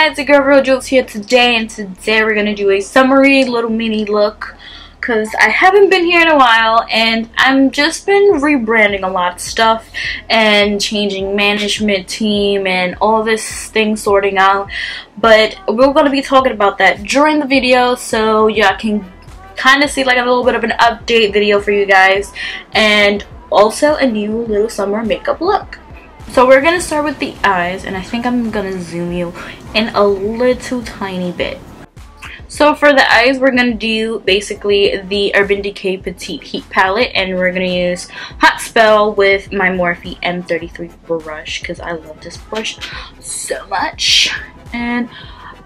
guys, the girl Real Jokes here today, and today we're gonna do a summary little mini look because I haven't been here in a while and I'm just been rebranding a lot of stuff and changing management team and all this thing sorting out, but we're gonna be talking about that during the video so y'all can kind of see like a little bit of an update video for you guys and also a new little summer makeup look. So we're gonna start with the eyes, and I think I'm gonna zoom you in a little tiny bit. So for the eyes, we're gonna do basically the Urban Decay Petite Heat Palette, and we're gonna use Hot Spell with my Morphe M33 brush because I love this brush so much. And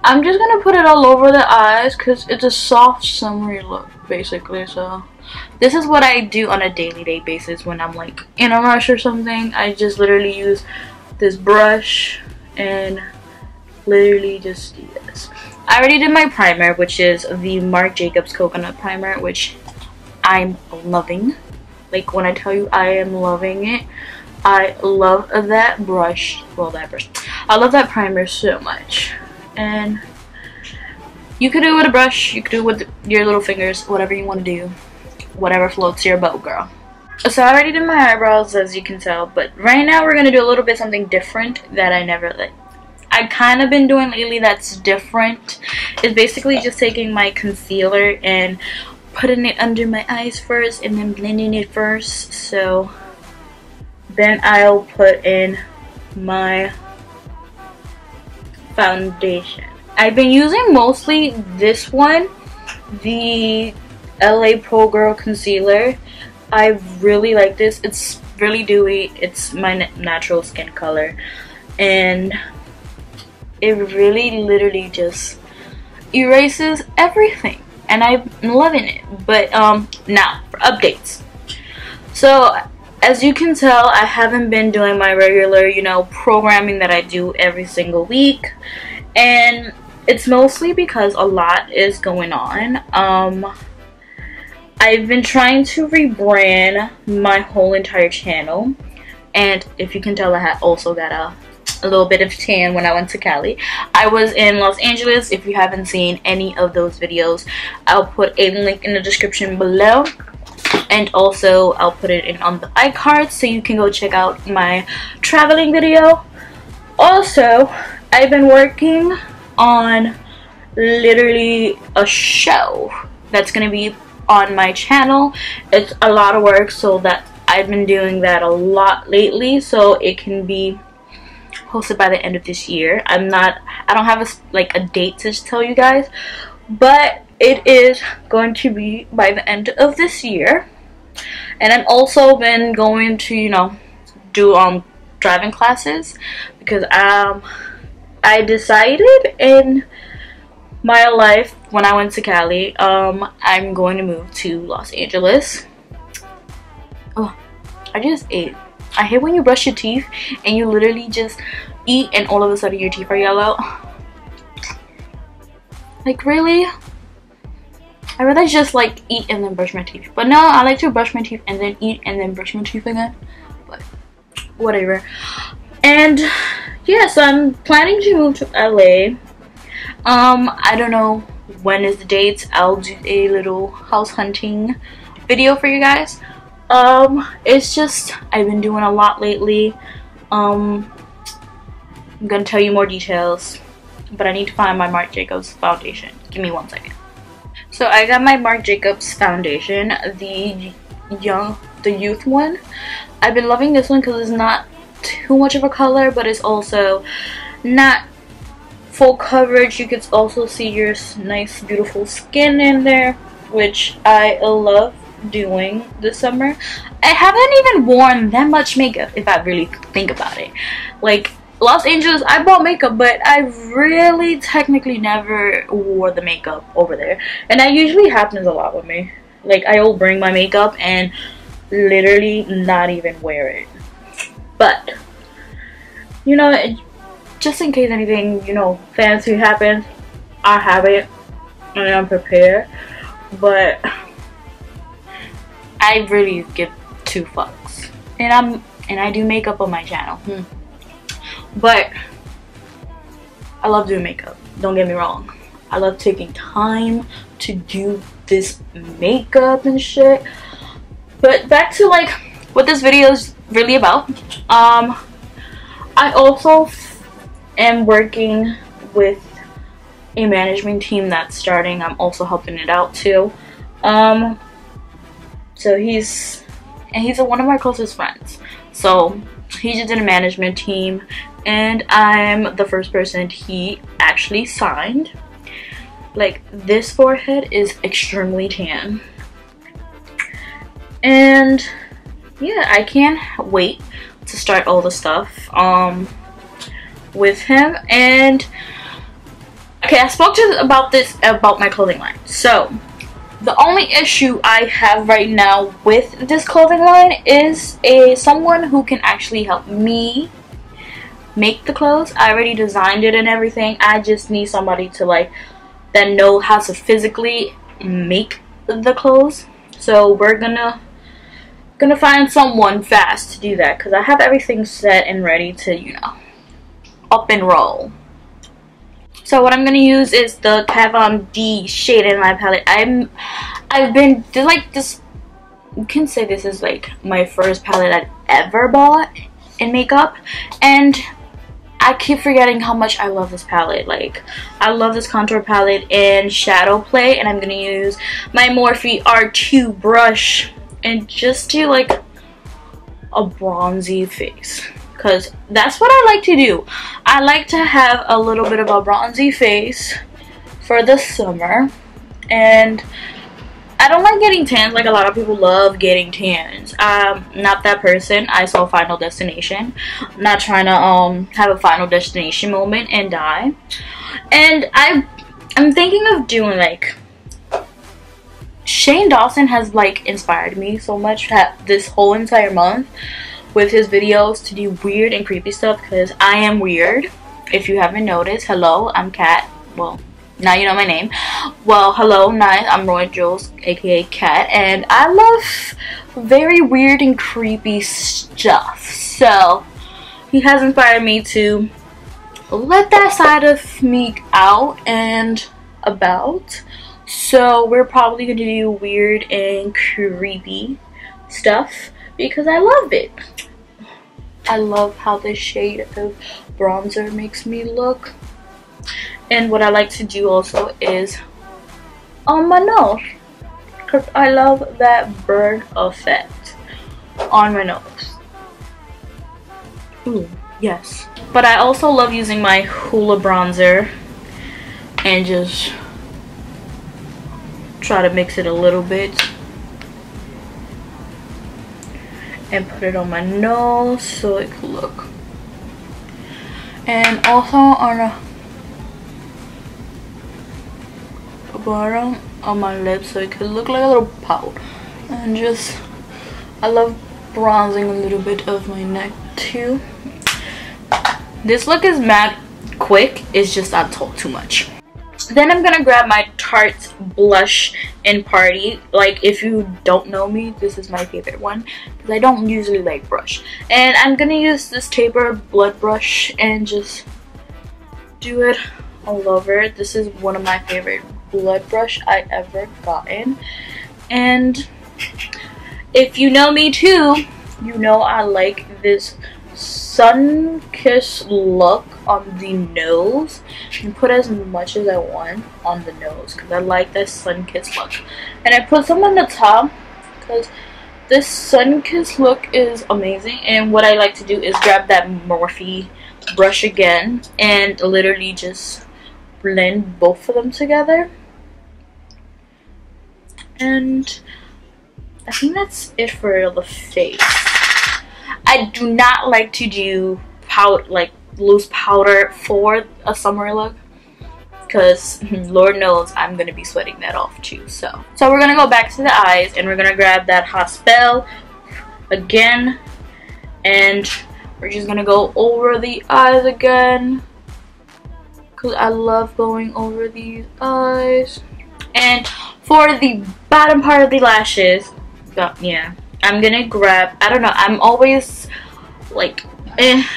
I'm just gonna put it all over the eyes because it's a soft summery look basically. So this is what I do on a day basis when I'm like in a rush or something. I just literally use this brush and literally just do this. I already did my primer, which is the Marc Jacobs Coconut Primer, which I'm loving. Like when I tell you I am loving it, I love that brush. Well, that brush. I love that primer so much. And you could do it with a brush, you could do it with your little fingers, whatever you want to do. Whatever floats your boat, girl. So I already did my eyebrows, as you can tell, but right now we're gonna do a little bit something different that I kind of been doing lately that's different. It's basically just taking my concealer and putting it under my eyes first and then blending it first. So then I'll put in my foundation. I've been using mostly this one, the LA Pro Girl concealer. I really like this. It's really dewy. It's my natural skin color, and it really literally just erases everything, and I'm loving it. But now for updates. So as you can tell, I haven't been doing my regular, programming that I do every single week, and it's mostly because a lot is going on. I've been trying to rebrand my whole entire channel, and if you can tell, I also got a little bit of tan when I went to Cali. I was in Los Angeles. If you haven't seen any of those videos, I'll put a link in the description below, and also I'll put it in on the iCard so you can go check out my traveling video. Also, I've been working on literally a show that's gonna be on my channel. It's a lot of work, so that I've been doing that a lot lately, so it can be posted by the end of this year. I don't have a date to tell you guys, but it is going to be by the end of this year. And I've also been going to do driving classes because I decided in my life when I went to Cali, I'm going to move to Los Angeles. Oh, I just ate. I hate when you brush your teeth and you literally just eat and all of a sudden your teeth are yellow. Like, really? I rather just eat and then brush my teeth. But no, I like to brush my teeth and then eat and then brush my teeth again. But whatever. And yeah, so I'm planning to move to LA. I don't know when is the date. I'll do a little house hunting video for you guys. It's just I've been doing a lot lately. I'm gonna tell you more details, but I need to find my Marc Jacobs foundation. Give me 1 second. So I got my Marc Jacobs foundation, the youth one. I've been loving this one because it's not too much of a color, but it's also not full coverage. You can also see your nice beautiful skin in there, which I love doing this summer. I haven't even worn that much makeup if I really think about it. Like Los Angeles, I bought makeup, but I really technically never wore the makeup over there, and that usually happens a lot with me. Like, I will bring my makeup and literally not even wear it. But just in case anything fancy happens, I have it and I'm prepared. But I really give 2 fucks, and I do makeup on my channel. But I love doing makeup, don't get me wrong. I love taking time to do this makeup and shit. But back to like what this video is really about. I also am working with a management team that's starting. I'm also helping it out too. So he's one of my closest friends. So he just did a management team, and I'm the first person he actually signed. Like, this forehead is extremely tan. And yeah, I can't wait to start all the stuff with him. And okay, I spoke to about my clothing line. So the only issue I have right now with this clothing line is someone who can actually help me make the clothes. I already designed it and everything. I just need somebody to like that know how to physically make the clothes. So we're gonna find someone fast to do that, because I have everything set and ready to, you know, up and roll. So what I'm gonna use is the Kat Von D shade in my palette. I've been like this. You can say this is like my first palette I've ever bought in makeup, and I keep forgetting how much I love this palette. Like, I love this contour palette and shadow play, and I'm gonna use my Morphe R2 brush and just do like a bronzy face, because that's what I like to do. I like to have a little bit of a bronzy face for the summer, and I don't like getting tans like a lot of people love getting tans. Not that person. I saw Final Destination. I'm not trying to have a Final Destination moment and die. And I'm thinking of doing like, Shane Dawson has like inspired me so much this whole entire month with his videos to do weird and creepy stuff, because I am weird. If you haven't noticed, hello, I'm Kat. Well, now you know my name. Well, hello, nice. I'm Roy Jules, aka Kat, and I love very weird and creepy stuff. So he has inspired me to let that side of me out and about. So we're probably gonna do weird and creepy stuff because I love it. I love how this shade of bronzer makes me look. And what I like to do also is on my nose, because I love that burn effect on my nose. Ooh, yes. But I also love using my Hoola bronzer and just try to mix it a little bit and put it on my nose so it could look. And also on the bottom of my lips so it could look like a little pout. And just, I love bronzing a little bit of my neck too. This look is mad quick, it's just I talk too much. Then I'm gonna grab my Tarte blush in Party. Like, if you don't know me, this is my favorite one because I don't usually like brush. And I'm gonna use this taper blood brush and just do it all over. This is one of my favorite blood brush I ever gotten. And if you know me too, you know I like this sun kiss look on the nose, and put as much as I want on the nose because I like this sun kiss look. And I put some on the top because this sun kiss look is amazing. And what I like to do is grab that Morphe brush again and literally just blend both of them together. And I think that's it for the face. I do not like to do powder, like loose powder for a summer look, because Lord knows I'm gonna be sweating that off too. So we're gonna go back to the eyes and we're gonna grab that hot spell again, and we're just gonna go over the eyes again because I love going over these eyes. And for the bottom part of the lashes, yeah, I'm gonna grab, I don't know, I'm always like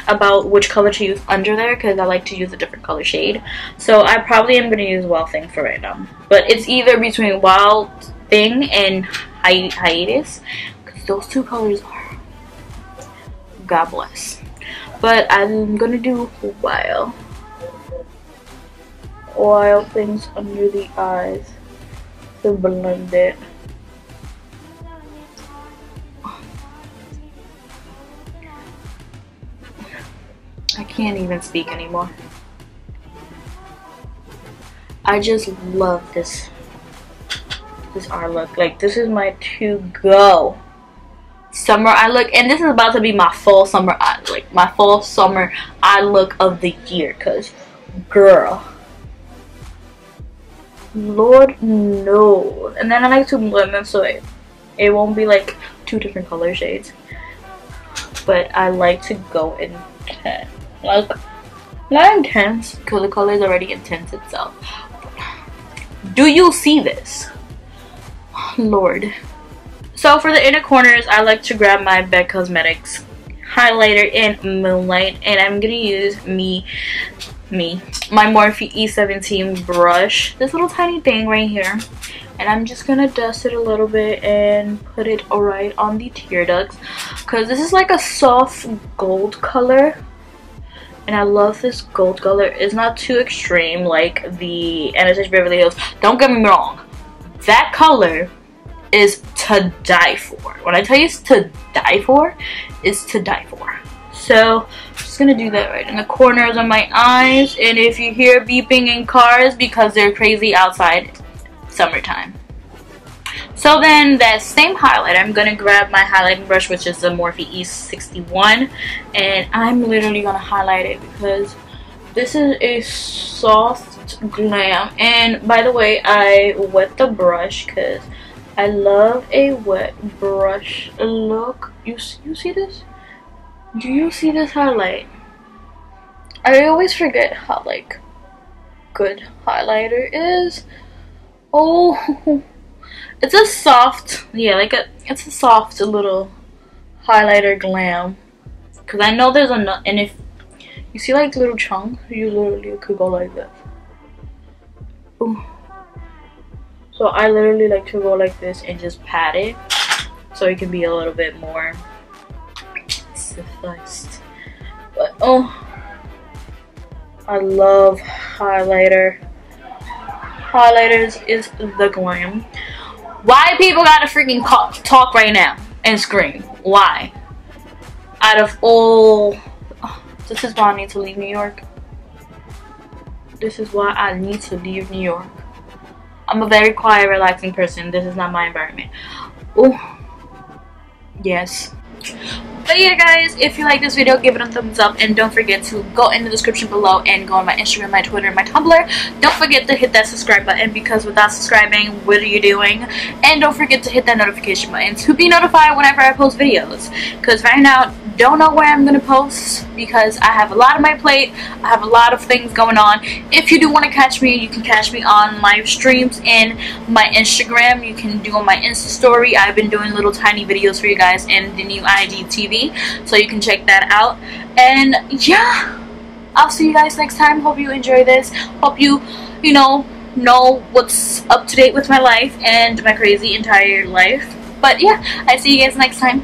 about which color to use under there because I like to use a different color shade. So I probably am going to use Wild Thing for right now. But it's either between Wild Thing and Hiatus because those two colors are God bless. But I'm going to do Wild Things under the eyes to blend it. I can't even speak anymore. I just love this eye look. Like, this is my to-go summer eye look, and this is about to be my fall summer eye, like my fall summer eye look of the year. Cause, girl, Lord knows. And then I like to blend them so it won't be like two different color shades. But I like to go intense. Like, not intense because the color is already intense itself. Do you see this? Lord. So for the inner corners, I like to grab my Beck Cosmetics highlighter in Moonlight, and I'm gonna use my Morphe E17 brush, this little tiny thing right here, and I'm just gonna dust it a little bit and put it right on the tear ducts because this is like a soft gold color. And I love this gold color. It's not too extreme like the Anastasia Beverly Hills. Don't get me wrong. That color is to die for. When I tell you it's to die for, it's to die for. So, I'm just going to do that right in the corners of my eyes. And if you hear beeping in cars, because they're crazy outside, summertime. So then that same highlight, I'm going to grab my highlighting brush, which is the Morphe E61, and I'm literally going to highlight it because this is a soft glam. And by the way, I wet the brush because I love a wet brush look. You see this? Do you see this highlight? I always forget how like good highlighter is. Oh, it's a soft, yeah, it's a soft little highlighter glam. Cause I know there's a, and if you see like little chunks, you literally could go like this. Ooh. So I literally like to go like this and just pat it, so it can be a little bit more sufficed. But oh, I love highlighter. Highlighters is the glam. Why people gotta freaking talk right now and scream? Why? Out of all, this is why I need to leave New York. This is why I need to leave New York. I'm a very quiet, relaxing person. This is not my environment. Oh, yes. But yeah, guys, if you like this video, give it a thumbs up, and don't forget to go in the description below and go on my Instagram, my Twitter, and my Tumblr. Don't forget to hit that subscribe button, because without subscribing, what are you doing? And don't forget to hit that notification button to be notified whenever I post videos, because right now, don't know where I'm gonna post because I have a lot on my plate. I have a lot of things going on. If you do want to catch me, you can catch me on live streams in my Instagram. You can do on my Insta story. I've been doing little tiny videos for you guys in the new IGTV, so you can check that out. And yeah, I'll see you guys next time. Hope you enjoy this. Hope you know what's up to date with my life and my crazy entire life. But yeah, I see you guys next time.